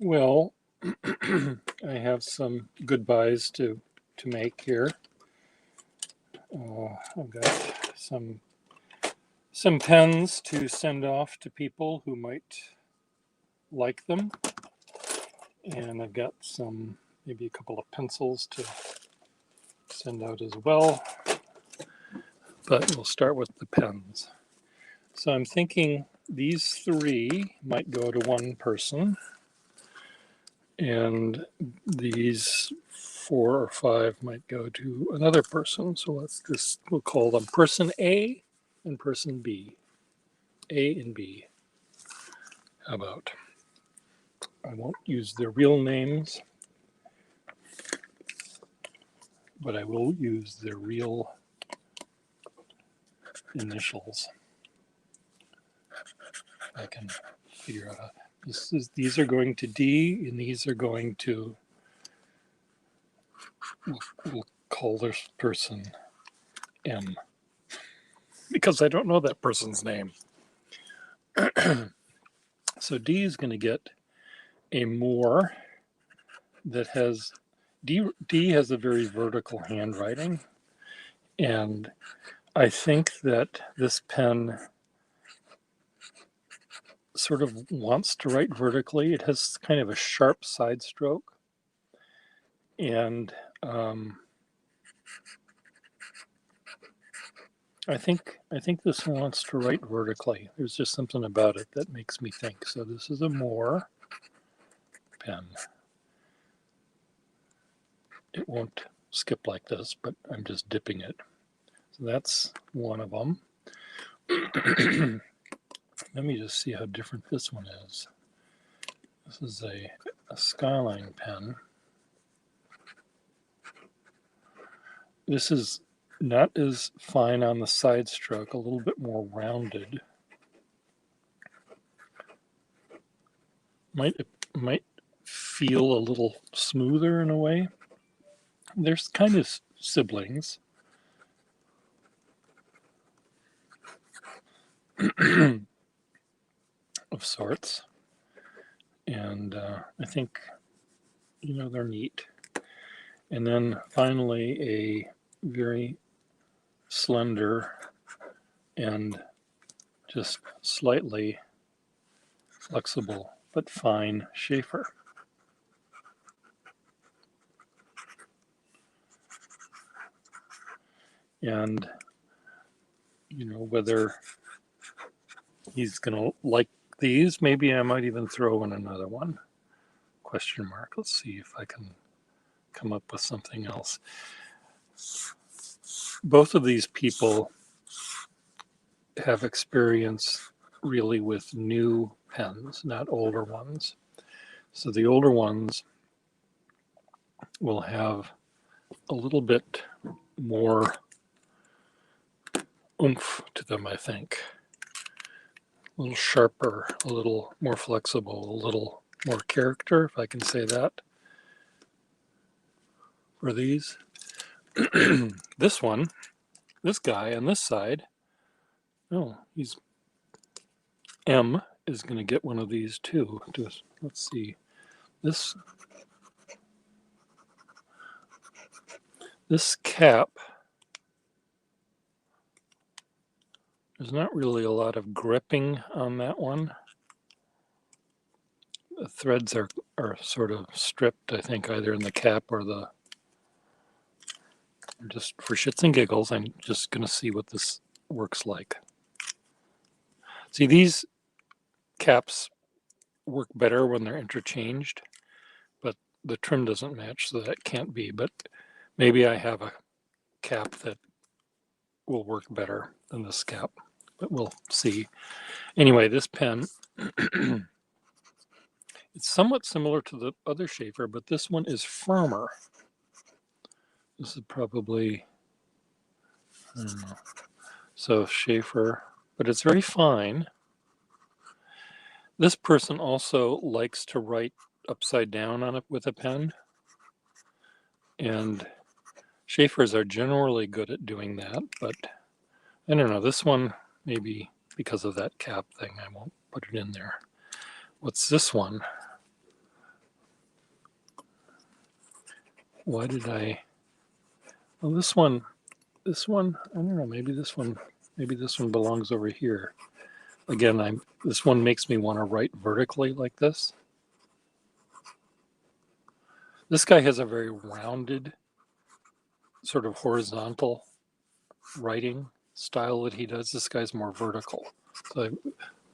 Well, I have some goodbyes to make here. I've got some pens to send off to people who might like them, and I've got some maybe a couple of pencils to send out as well. But we'll start with the pens. So I'm thinking these three might go to one person, and these 4 or 5 might go to another person. So we'll call them person A and person B. A and B. How about? I won't use their real names, but I will use their real initials. I can figure out these are going to D and these are going to, we'll call this person M because I don't know that person's name. So D is going to get a more that has, D has a very vertical handwriting, and I think that this pen sort of wants to write vertically. It has kind of a sharp side stroke, and I think this wants to write vertically. There's just something about it that makes me think. So this is a more pen. It won't skip like this, but I'm just dipping it. So that's one of them. Let me just see how different this one is. This is a Skyline pen. This is not as fine on the side stroke, a little bit more rounded. Might feel a little smoother in a way. There's kind of siblings. Of sorts. And I think, they're neat. And then finally, a very slender and just slightly flexible but fine Sheaffer. And, whether he's going to like these, maybe I might even throw in another one. Question mark. Let's see if I can come up with something else. Both of these people have experience really with new pens, not older ones. So the older ones will have a little bit more oomph to them, I think. A little sharper, a little more flexible, a little more character, if I can say that, for these. This one, this guy on this side, he's M is going to get one of these too. Let's see. This cap, there's not really a lot of gripping on that one. The threads are sort of stripped, I think, either in the cap or just for shits and giggles, I'm just going to see what this works like. See, these caps work better when they're interchanged, but the trim doesn't match, so that can't be. But maybe I have a cap that will work better than this cap, but we'll see. Anyway, this pen, it's somewhat similar to the other Sheaffer, but this one is firmer. This is probably, I don't know. So Sheaffer, but it's very fine. This person also likes to write upside down on it with a pen. And Sheaffers are generally good at doing that, but I don't know, this one, maybe because of that cap thing, I won't put it in there. What's this one? Why did well, this one, I don't know, maybe this one belongs over here. Again, this one makes me want to write vertically like this. This guy has a very rounded, sort of horizontal writing style that he does. This guy's more vertical. So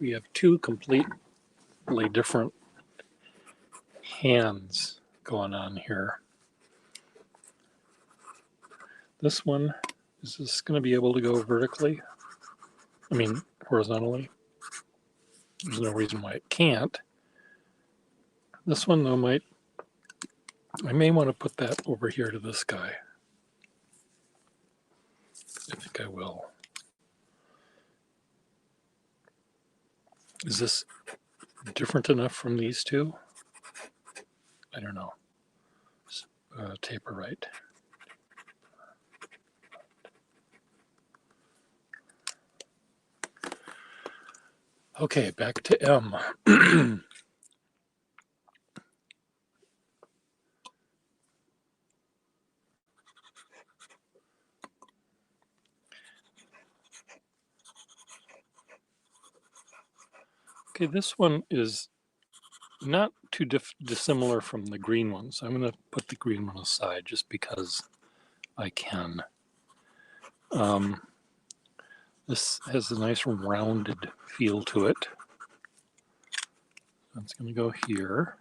we have two completely different hands going on here. This one, is this going to be able to go vertically? I mean, horizontally? There's no reason why it can't. This one, though, I may want to put that over here to this guy. I think I will. Is this different enough from these two? I don't know. Taper right. Okay, back to M. Okay, this one is not too dissimilar from the green one, so I'm going to put the green one aside just because I can. This has a nice rounded feel to it. That's going to go here.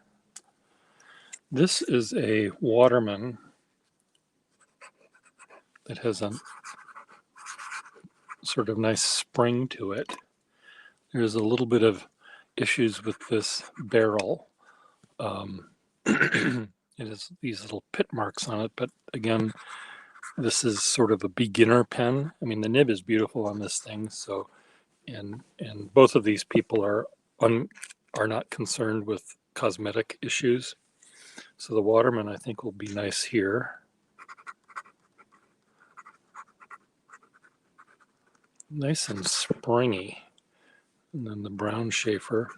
This is a Waterman that has a sort of nice spring to it. There's a little bit of issues with this barrel. It has these little pit marks on it, but again, this is sort of a beginner pen. I mean, the nib is beautiful on this thing, so and both of these people are not concerned with cosmetic issues. So the Waterman, I think, will be nice here. Nice and springy. And then the Brown Schaefer.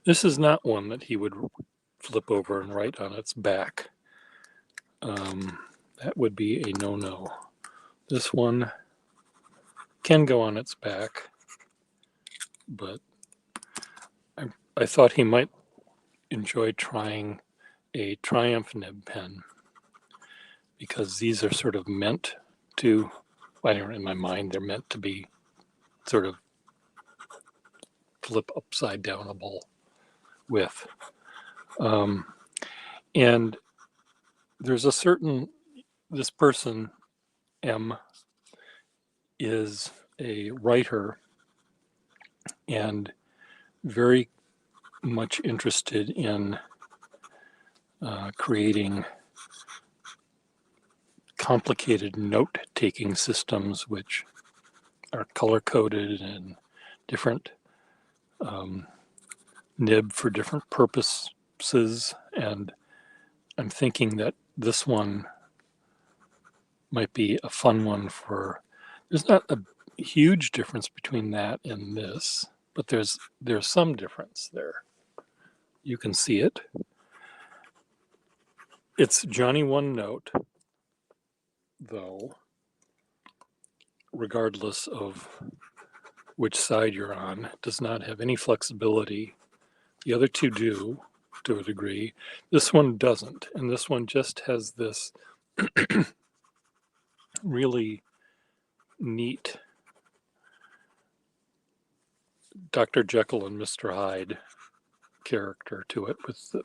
This is not one that he would flip over and write on its back. That would be a no-no. This one can go on its back, but I thought he might enjoy trying a Triumph nib pen because these are sort of meant to, I don't know, in my mind, they're meant to be sort of flip upside downable with. And there's a certain, this person, M, is a writer and very much interested in creating complicated note-taking systems which are color-coded and different nib for different purposes. And I'm thinking that this one might be a fun one for, there's not a huge difference between that and this, but there's some difference there. You can see it. It's Johnny One Note, though, regardless of which side you're on. It does not have any flexibility. The other two do, to a degree. This one doesn't, and this one just has this really neat Dr. Jekyll and Mr. Hyde character to it, with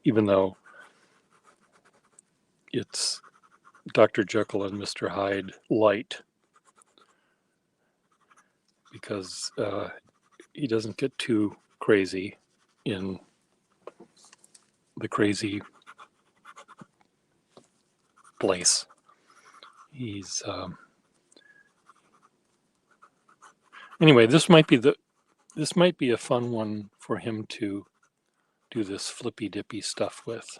even though it's Dr. Jekyll and Mr. Hyde light, because he doesn't get too crazy in the crazy place. He's anyway, this might be a fun one for him to do this flippy dippy stuff with.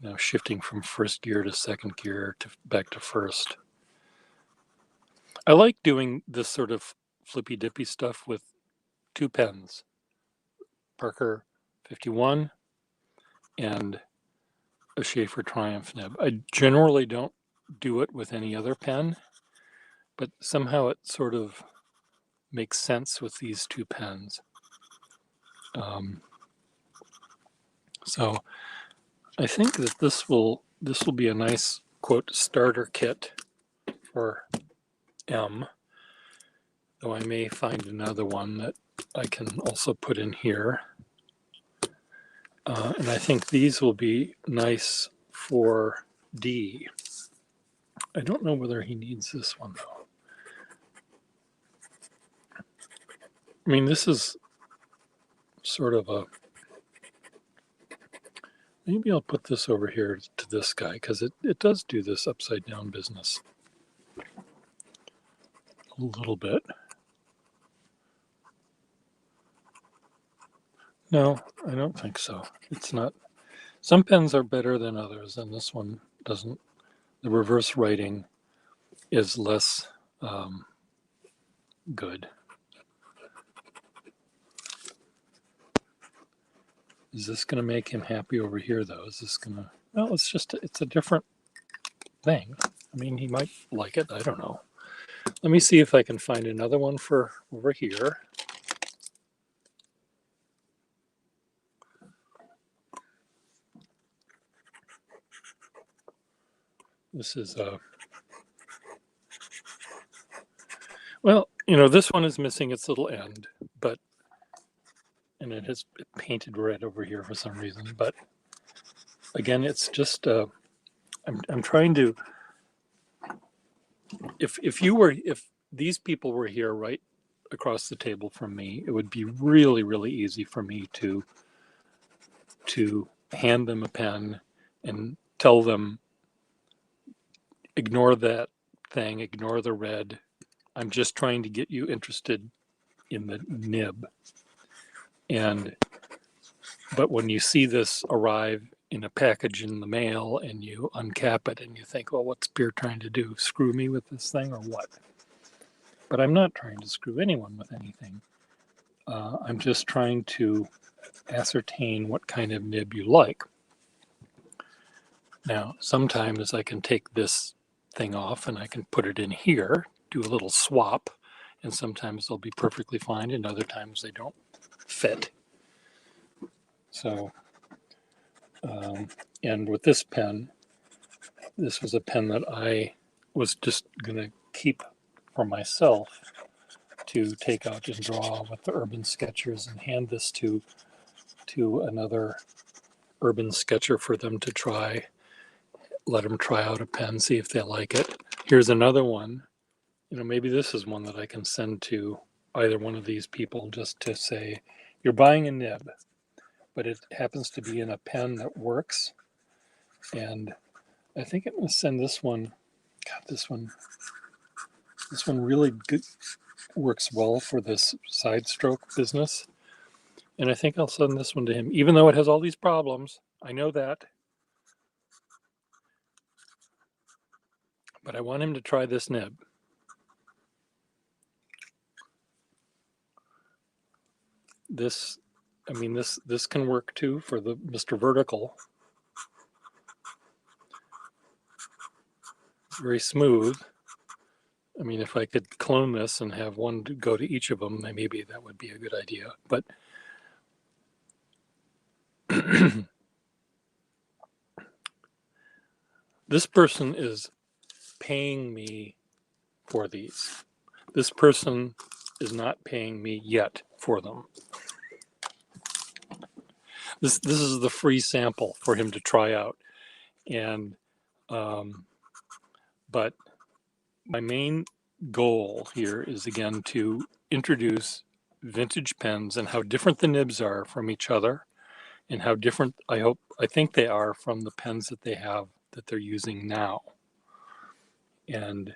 You know, shifting from first gear to second gear to back to first. I like doing this sort of flippy dippy stuff with two pens, Parker 51 and a Schaefer Triumph nib. I generally don't do it with any other pen, but somehow it sort of makes sense with these two pens. So I think that this will be a nice, quote, starter kit for M, though I may find another one that I can also put in here. And I think these will be nice for D. I don't know whether he needs this one though. I mean, this is sort of a, maybe I'll put this over here to this guy because it does do this upside down business a little bit. No, I don't think so. It's not. Some pens are better than others, and this one doesn't. The reverse writing is less good. Is this going to make him happy over here, though? Is this going to... Well, it's a different thing. I mean, he might like it. I don't know. Let me see if I can find another one for over here. This is well, you know, this one is missing its little end, but, and it has painted red over here for some reason. But again, it's just, I'm trying to, if these people were here right across the table from me, it would be really, really easy for me to hand them a pen and tell them, ignore that thing, ignore the red. I'm just trying to get you interested in the nib. But when you see this arrive in a package in the mail and you uncap it and you think, well, what's Peer trying to do? Screw me with this thing or what? But I'm not trying to screw anyone with anything. I'm just trying to ascertain what kind of nib you like. Now, sometimes I can take this thing off and I can put it in here, do a little swap, and sometimes they'll be perfectly fine and other times they don't fit. So, and with this pen, this was a pen that I was just going to keep for myself to take out and draw with the Urban Sketchers and hand this to another Urban Sketcher for them to try, let them try out a pen, see if they like it. Here's another one. You know, maybe this is one that I can send to either one of these people just to say, you're buying a nib, but it happens to be in a pen that works. And I think I'm going to send this one. God, this one really good, works well for this side stroke business. And I think I'll send this one to him, even though it has all these problems. I know that. But I want him to try this nib. This, I mean, this can work too for the Mr. Vertical. It's very smooth. I mean, if I could clone this and have one to go to each of them, then maybe that would be a good idea. But this person is paying me for these. This person is not paying me yet for them. This is the free sample for him to try out. And but my main goal here is again to introduce vintage pens and how different the nibs are from each other and how different I think they are from the pens that they have that they're using now. And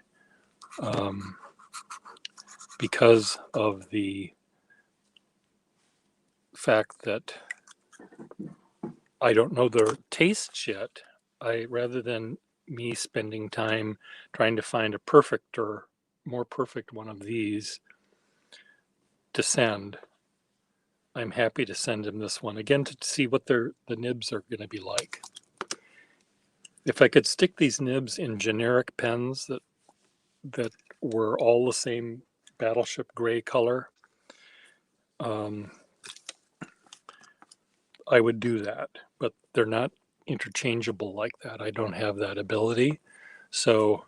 because of the fact that I don't know their tastes yet, rather than me spending time trying to find a perfect or more perfect one of these to send, I'm happy to send him this one again to see what the nibs are going to be like. If I could stick these nibs in generic pens that were all the same Battleship gray color, I would do that, but they're not interchangeable like that. I don't have that ability. So,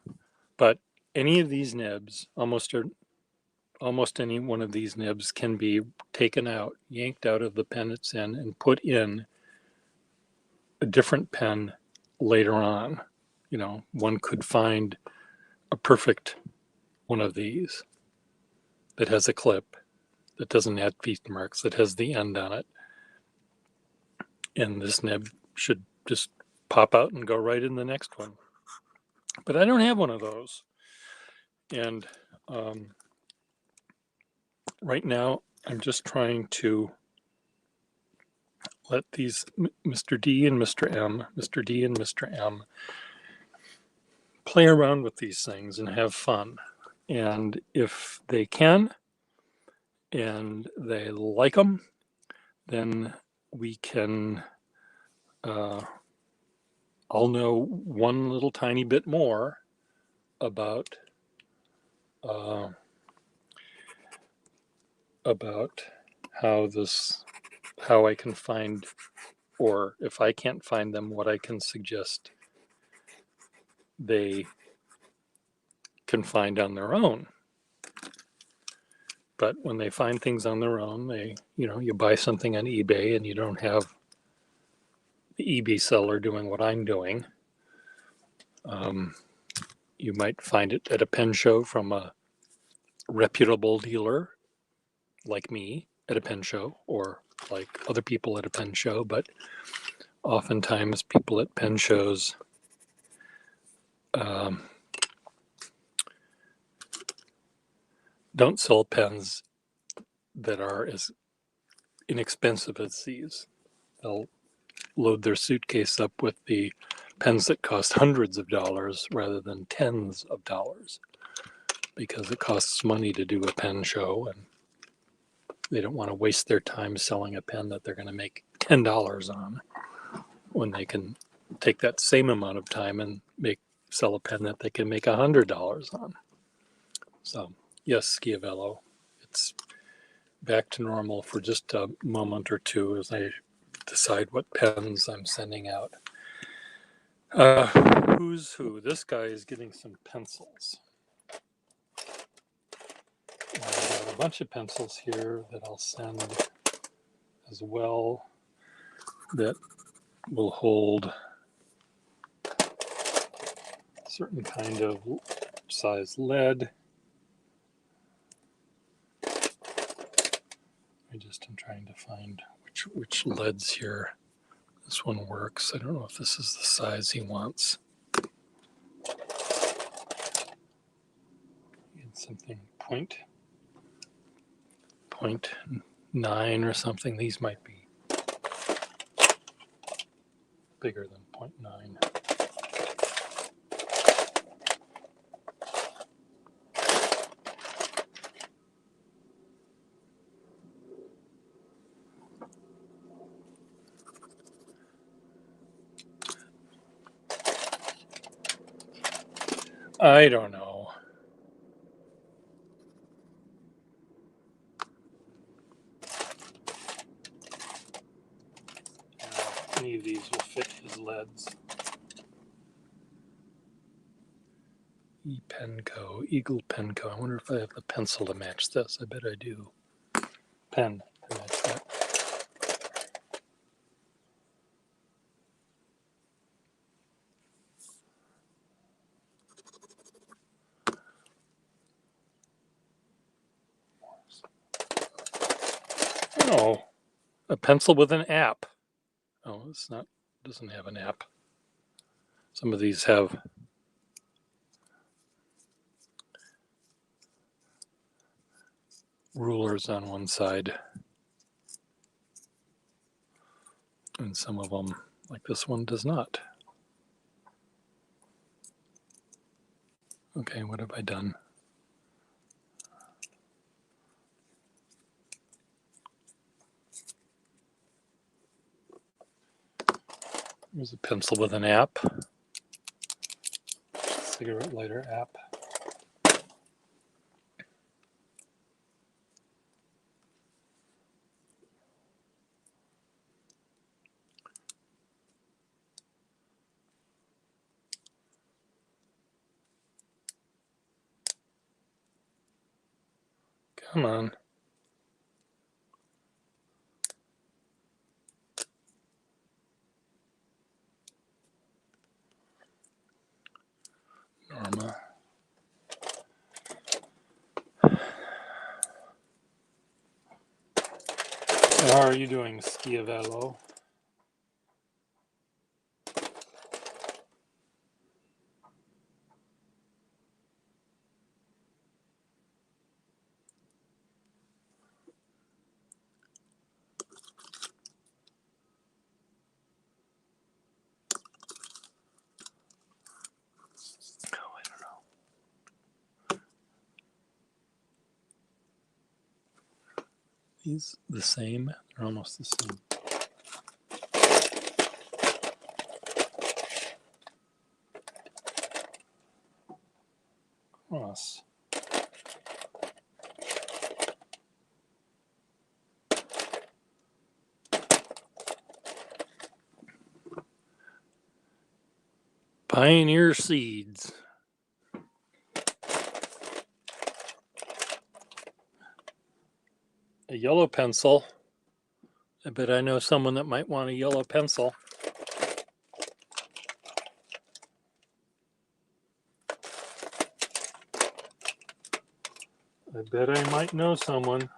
but any of these nibs, almost any one of these nibs can be taken out, yanked out of the pen it's in, and put in a different pen later on. You know, one could find a perfect one of these that has a clip, that doesn't have teeth marks, that has the end on it. And this nib should just pop out and go right in the next one. But I don't have one of those. And right now, I'm just trying to let these Mr. D and Mr. M play around with these things and have fun. And if they can, and they like them, then we can, I'll know one little tiny bit more about how I can find, or if I can't find them, what I can suggest they can find on their own. But when they find things on their own, you buy something on eBay and you don't have the eBay seller doing what I'm doing. You might find it at a pen show from a reputable dealer like me at a pen show, or like other people at a pen show. But oftentimes people at pen shows don't sell pens that are as inexpensive as these. They'll load their suitcase up with the pens that cost hundreds of dollars rather than tens of dollars, because it costs money to do a pen show, and they don't want to waste their time selling a pen that they're going to make $10 on, when they can take that same amount of time and sell a pen that they can make $100 on. So yes, Schiavello, it's back to normal for just a moment or two as I decide what pens I'm sending out. Who's who? This guy is getting some pencils. And I've got a bunch of pencils here that I'll send as well that will hold a certain kind of size lead. I just am trying to find which leads here. This one works. I don't know if this is the size he wants. Something 0.9 or something. These might be bigger than 0.9. I don't know. Any of these will fit his leads. ePenco, Eagle Penco. I wonder if I have the pencil to match this. I bet I do. Pen to match that. Oh, a pencil with an app. Oh, it's not, doesn't have an app. Some of these have rulers on one side, and some of them, like this one, does not. Okay, what have I done? Here's a pencil with an app. Cigarette lighter app. Come on. Norma. How are you doing, Schiavello? Oh, I don't know. These the same? They're almost the same. Cross. Pioneer Seeds. A yellow pencil. I bet I know someone that might want a yellow pencil. I bet I might know someone.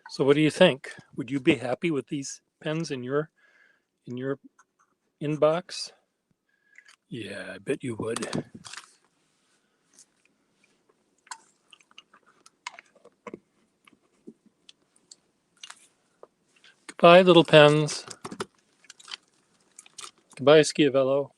So what do you think? Would you be happy with these pens in your inbox? Yeah, I bet you would. Goodbye, little pens. Goodbye, Schiavello.